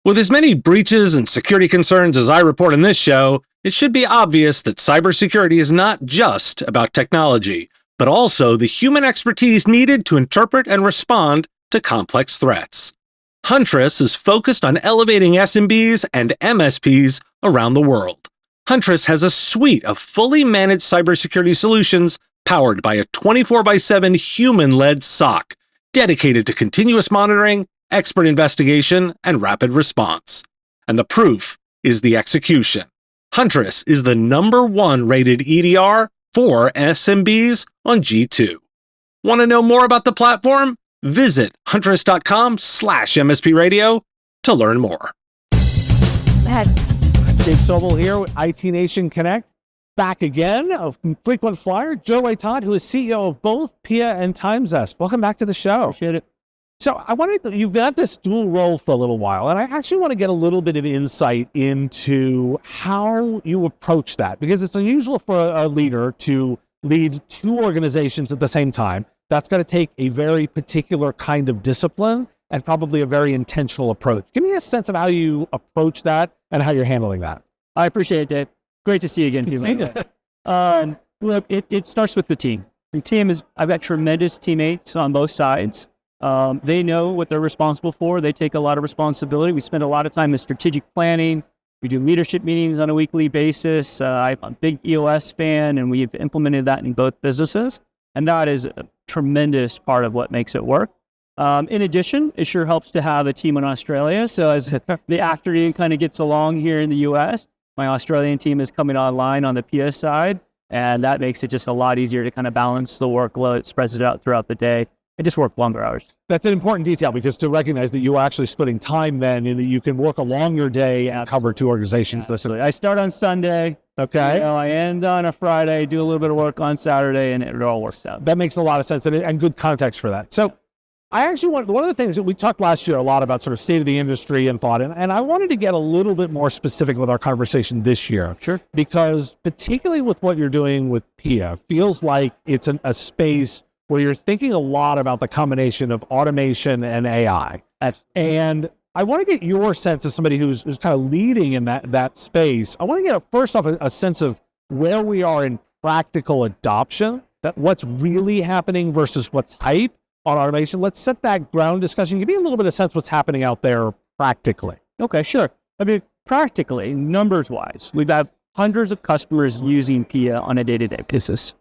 With as many breaches and security concerns as I report in this show, it should be obvious that cybersecurity is not just about technology, but also the human expertise needed to interpret and respond to complex threats. Huntress is focused on elevating SMBs and MSPs around the world. Huntress has a suite of fully managed cybersecurity solutions powered by a 24/7 human-led SOC, dedicated to continuous monitoring, expert investigation, and rapid response. And the proof is the execution. Huntress is the #1 rated EDR for SMBs on G2. Want to know more about the platform? Visit huntress.com/MSP radio to learn more. Dave Sobel here with IT Nation Connect. Back again, a frequent flyer, Gerwai Todd, who is CEO of both PIA and Times Us. Welcome back to the show. Appreciate it. So you've got this dual role for a little while, and I actually want to get a little bit of insight into how you approach that, because it's unusual for a leader to lead two organizations at the same time. That's going to take a very particular kind of discipline and probably a very intentional approach. Give me a sense of how you approach that and how you're handling that. I appreciate it, Dave. Great to see you again. Look, it starts with the team. The team I've got tremendous teammates on both sides. They know what they're responsible for. They take a lot of responsibility. We spend a lot of time in strategic planning. We do leadership meetings on a weekly basis. I'm a big EOS fan, and we've implemented that in both businesses. And that is a tremendous part of what makes it work. In addition, it sure helps to have a team in Australia. So as the afternoon kind of gets along here in the US, my Australian team is coming online on the PS side, and that makes it just a lot easier to kind of balance the workload, spreads it out throughout the day. I just work longer hours. That's an important detail, because to recognize that you're actually splitting time then, and that you can work along your day and cover two organizations. Absolutely. I start on Sunday. Okay. I end on a Friday, do a little bit of work on Saturday, and it all works out. That makes a lot of sense, and good context for that. So I actually one of the things that we talked last year a lot about, sort of state of the industry and thought, and I wanted to get a little bit more specific with our conversation this year. Sure. Because particularly with what you're doing with PIA, feels like it's a space where you're thinking a lot about the combination of automation and AI. And I want to get your sense as somebody who's kind of leading in that space. I want to get first off a sense of where we are in practical adoption, that what's really happening versus what's hype on automation. Let's set that ground discussion. Give me a little bit of sense what's happening out there practically. Okay, sure. I mean, practically, numbers-wise, we've got hundreds of customers using PIA on a day-to-day basis.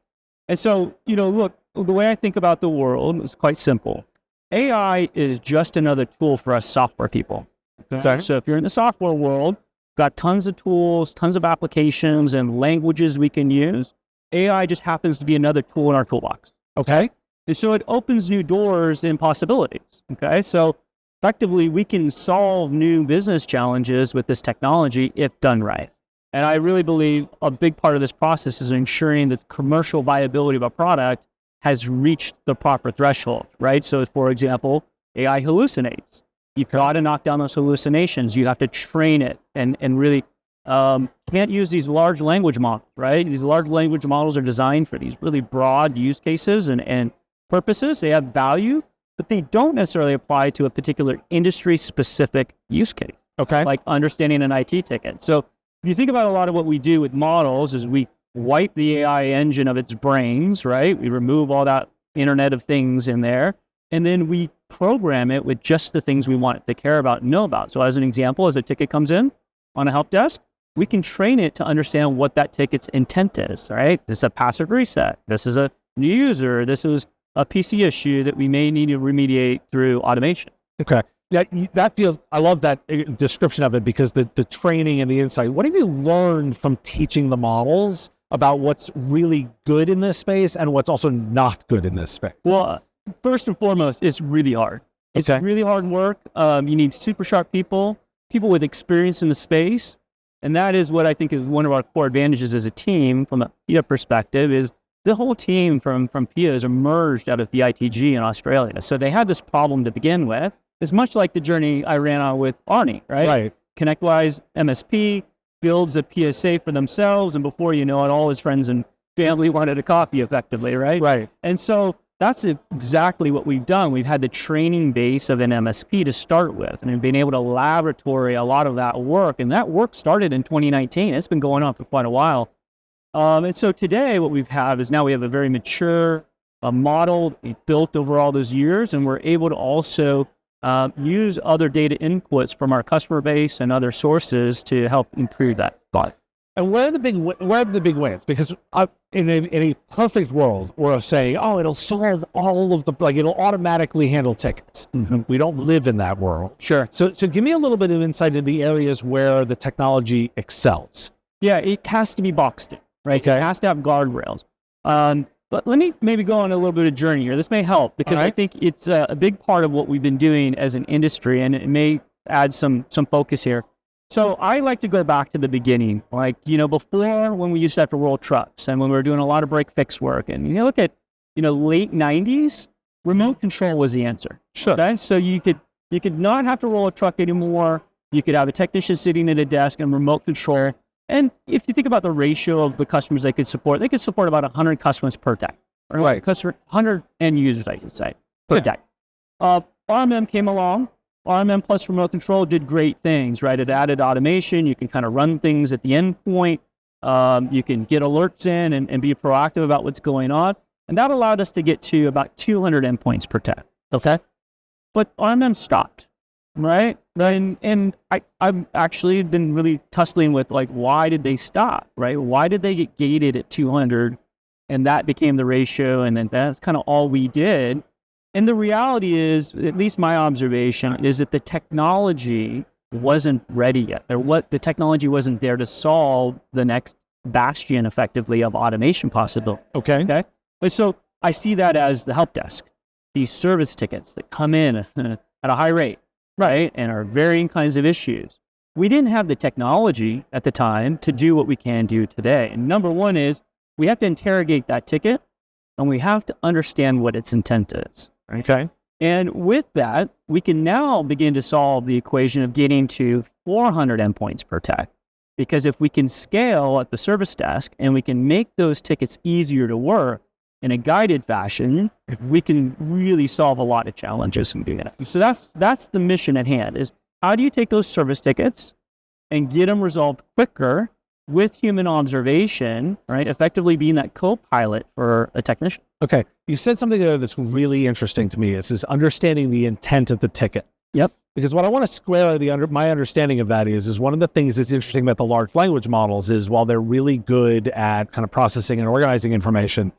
And so, look, the way I think about the world is quite simple. AI is just another tool for us software people. Okay? So if you're in the software world, got tons of tools, tons of applications and languages we can use. AI just happens to be another tool in our toolbox. Okay. And so it opens new doors and possibilities. Okay. So effectively, we can solve new business challenges with this technology if done right. And I really believe a big part of this process is ensuring that the commercial viability of a product has reached the proper threshold, right? So for example, AI hallucinates. You've got to knock down those hallucinations. You have to train it and really can't use these large language models, right? These large language models are designed for these really broad use cases and purposes. They have value, but they don't necessarily apply to a particular industry-specific use case. Okay. Like understanding an IT ticket. So if you think about a lot of what we do with models is we wipe the AI engine of its brains, right? We remove all that Internet of Things in there, and then we program it with just the things we want it to care about and know about. So as an example, as a ticket comes in on a help desk, we can train it to understand what that ticket's intent is, right? This is a password reset. This is a new user. This is a PC issue that we may need to remediate through automation. Okay. Yeah, I love that description of it, because the training and the insight. What have you learned from teaching the models about what's really good in this space and what's also not good in this space? Well, first and foremost, it's really hard. It's really hard work. You need super sharp people with experience in the space. And that is what I think is one of our core advantages as a team from a PIA perspective is the whole team from PIA is emerged out of the ITG in Australia. So they had this problem to begin with. It's much like the journey I ran on with Arnie, right? Right. ConnectWise MSP builds a PSA for themselves, and before you know it, all his friends and family wanted a copy effectively, right? Right. And so that's exactly what we've done. We've had the training base of an MSP to start with, and been able to laboratory a lot of that work. And that work started in 2019. It's been going on for quite a while. And so today what we have is now we have a very mature model built over all those years, and we're able to also use other data inputs from our customer base and other sources to help improve that thought. And where are the big wins? Because in a perfect world, we're saying, oh, it'll solve all of it'll automatically handle tickets. Mm-hmm. We don't live in that world. Sure. So give me a little bit of insight into the areas where the technology excels. Yeah, it has to be boxed in, right? Okay. It has to have guardrails. But let me maybe go on a little bit of journey here. This may help because I think it's a big part of what we've been doing as an industry, and it may add some focus here. So I like to go back to the beginning, before when we used to have to roll trucks and when we were doing a lot of break fix work. And you look at, late 90s, remote control was the answer. Sure. Okay? So you could not have to roll a truck anymore. You could have a technician sitting at a desk and remote control. And if you think about the ratio of the customers they could support about 100 customers per day. Right. 100 end users, I should say, per day. RMM came along. RMM plus remote control did great things, right? It added automation. You can kind of run things at the endpoint. You can get alerts in and be proactive about what's going on. And that allowed us to get to about 200 endpoints per day. Okay. But RMM stopped, right? And I've actually been really tussling with why did they stop, right? Why did they get gated at 200? And that became the ratio. And then that's kind of all we did. And the reality is, at least my observation, is that the technology wasn't ready yet. The technology wasn't there to solve the next bastion, effectively, of automation possibility. Okay. But so I see that as the help desk, these service tickets that come in at a high rate, right, and are varying kinds of issues. We didn't have the technology at the time to do what we can do today. And number one is we have to interrogate that ticket, and we have to understand what its intent is. Okay. And with that, we can now begin to solve the equation of getting to 400 endpoints per tech. Because if we can scale at the service desk and we can make those tickets easier to work in a guided fashion, we can really solve a lot of challenges in doing it. So that's the mission at hand, is how do you take those service tickets and get them resolved quicker with human observation, right? Effectively being that co-pilot for a technician. Okay. You said something there that's really interesting to me. Is understanding the intent of the ticket. Yep. Because what I want to square my understanding of that is one of the things that's interesting about the large language models is while they're really good at kind of processing and organizing information,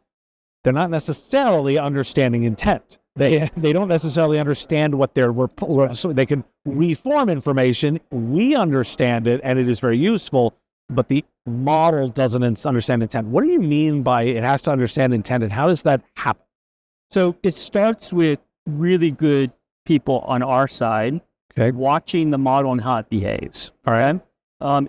they're not necessarily understanding intent. They don't necessarily understand what so they can reform information. We understand it and it is very useful, but the model doesn't understand intent. What do you mean by it has to understand intent, and how does that happen? So it starts with really good people on our side, watching the model and how it behaves. All right.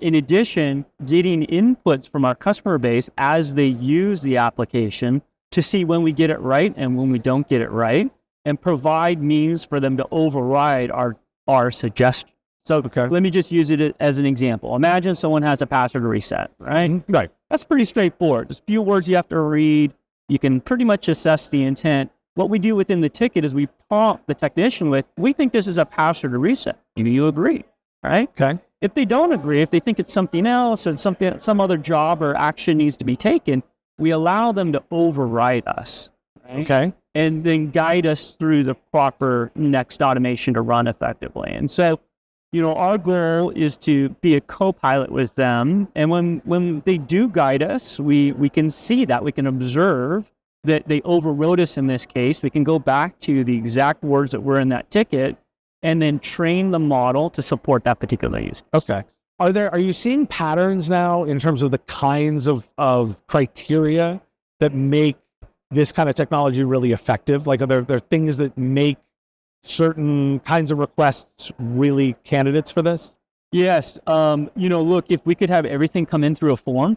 In addition, getting inputs from our customer base as they use the application to see when we get it right and when we don't get it right, and provide means for them to override our suggestion. So let me just use it as an example. Imagine someone has a password reset, right? Mm-hmm. Right. That's pretty straightforward. There's a few words you have to read. You can pretty much assess the intent. What we do within the ticket is we prompt the technician with, we think this is a password reset. Do you agree? Right? Okay. If they don't agree, if they think it's something else or some other job or action needs to be taken, we allow them to override us. Right? Okay. And then guide us through the proper next automation to run effectively. And so, our goal is to be a co-pilot with them. And when they do guide us, we can see that. We can observe that they overrode us in this case. We can go back to the exact words that were in that ticket and then train the model to support that particular use. Okay. Are you seeing patterns now in terms of the kinds of criteria that make this kind of technology really effective? Like, are there things that make certain kinds of requests really candidates for this? Yes. Look, if we could have everything come in through a form,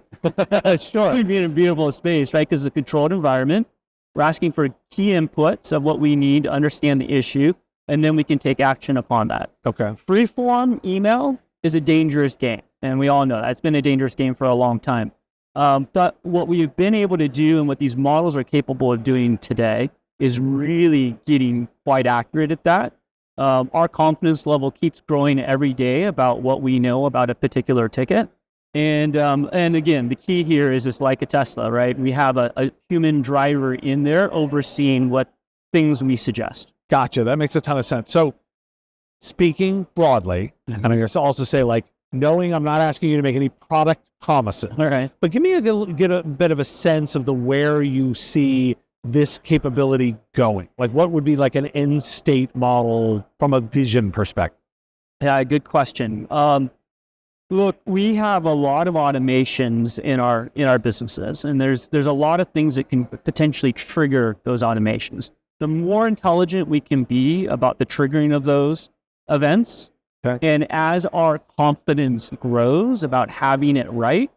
sure, we'd be in a beautiful space, right? Because it's a controlled environment. We're asking for key inputs of what we need to understand the issue, and then we can take action upon that. Okay. Free-form email is a dangerous game, and we all know that. It's been a dangerous game for a long time. But what we've been able to do and what these models are capable of doing today is really getting quite accurate at that. Our confidence level keeps growing every day about what we know about a particular ticket. And again, the key here is it's like a Tesla, right? We have a human driver in there overseeing what things we suggest. Gotcha. That makes a ton of sense. So speaking broadly, and I'm going to also say, like, knowing I'm not asking you to make any product promises, All right. but give me get a bit of a sense of the where you see this capability going. Like, what would be like an end state model from a vision perspective? Yeah, good question. Look, we have a lot of automations in our businesses, and there's a lot of things that can potentially trigger those automations. The more intelligent we can be about the triggering of those events, and as our confidence grows about having it right,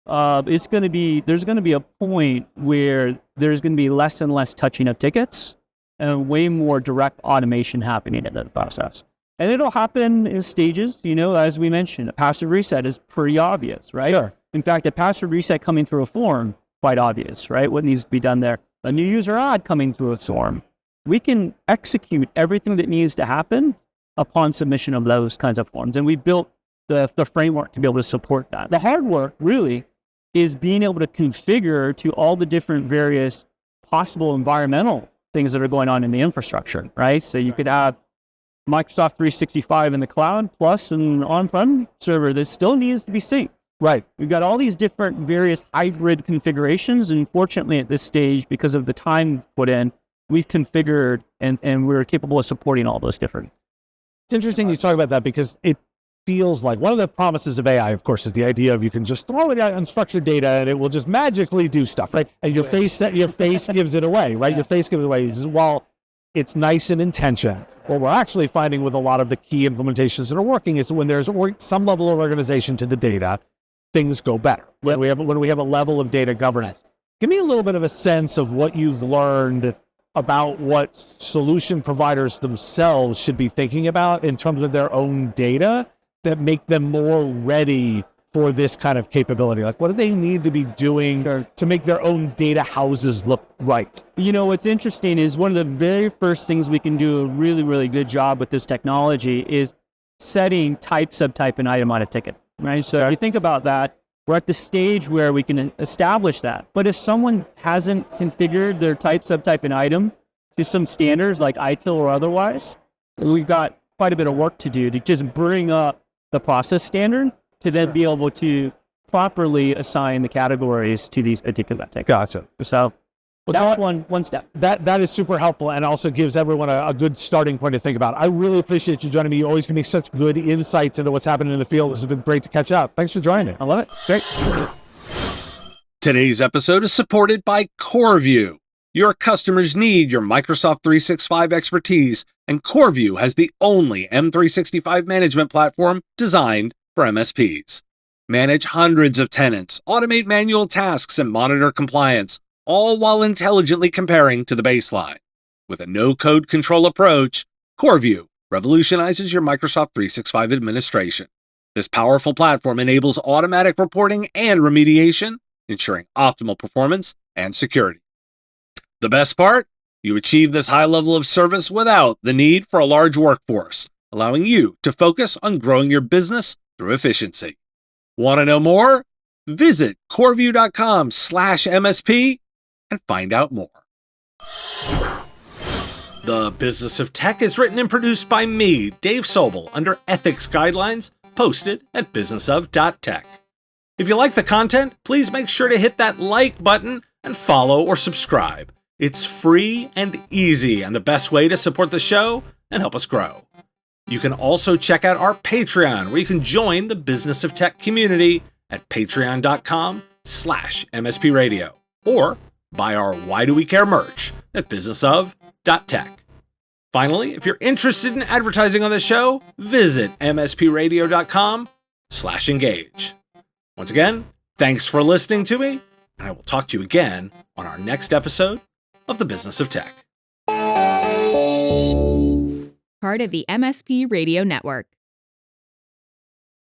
there's going to be a point where there's going to be less and less touching of tickets and way more direct automation happening in the process. And it'll happen in stages, as we mentioned. A passive reset is pretty obvious, right? Sure. In fact, a passive reset coming through a form, quite obvious, right? What needs to be done there. A new user ad coming through a form. We can execute everything that needs to happen upon submission of those kinds of forms. And we built the framework to be able to support that. The hard work, really, is being able to configure to all the different various possible environmental things that are going on in the infrastructure, right? So you could have Microsoft 365 in the cloud, plus an on-prem server that still needs to be synced. Right. We've got all these different various hybrid configurations, and fortunately at this stage, because of the time put in, we've configured and we're capable of supporting all those different. It's interesting you talk about that, because it feels like one of the promises of AI, of course, is the idea of you can just throw it out unstructured data and it will just magically do stuff, right? And your face gives it away, right? Your face gives it away. While it's nice in intention, what we're actually finding with a lot of the key implementations that are working is when there's some level of organization to the data, things go better. When we have a level of data governance. Give me a little bit of a sense of what you've learned about what solution providers themselves should be thinking about in terms of their own data that make them more ready for this kind of capability. Like, what do they need to be doing to make their own data houses look right? What's interesting is one of the very first things we can do a really, really good job with this technology is setting type, subtype, and item on a ticket, right? So if you think about that, we're at the stage where we can establish that. But if someone hasn't configured their type, subtype, and item to some standards like ITIL or otherwise, we've got quite a bit of work to do to just bring up the process standard to then be able to properly assign the categories to these particular tickets. Gotcha. So that's one step. That is super helpful and also gives everyone a good starting point to think about. I really appreciate you joining me. You always give me such good insights into what's happening in the field. This has been great to catch up. Thanks for joining me. I love it. Great. Today's episode is supported by CoreView. Your customers need your Microsoft 365 expertise, and CoreView has the only M365 management platform designed for MSPs. Manage hundreds of tenants, automate manual tasks, and monitor compliance, all while intelligently comparing to the baseline. With a no-code control approach, CoreView revolutionizes your Microsoft 365 administration. This powerful platform enables automatic reporting and remediation, ensuring optimal performance and security. The best part? You achieve this high level of service without the need for a large workforce, allowing you to focus on growing your business through efficiency. Want to know more? Visit coreview.com/MSP and find out more. The Business of Tech is written and produced by me, Dave Sobel, under ethics guidelines posted at businessof.tech. If you like the content, please make sure to hit that like button and follow or subscribe. It's free and easy and the best way to support the show and help us grow. You can also check out our Patreon, where you can join the Business of Tech community at patreon.com/MSP Radio, or buy our Why Do We Care merch at businessof.tech. Finally, if you're interested in advertising on the show, visit mspradio.com/engage. Once again, thanks for listening to me, and I will talk to you again on our next episode of the Business of Tech. Part of the MSP Radio Network.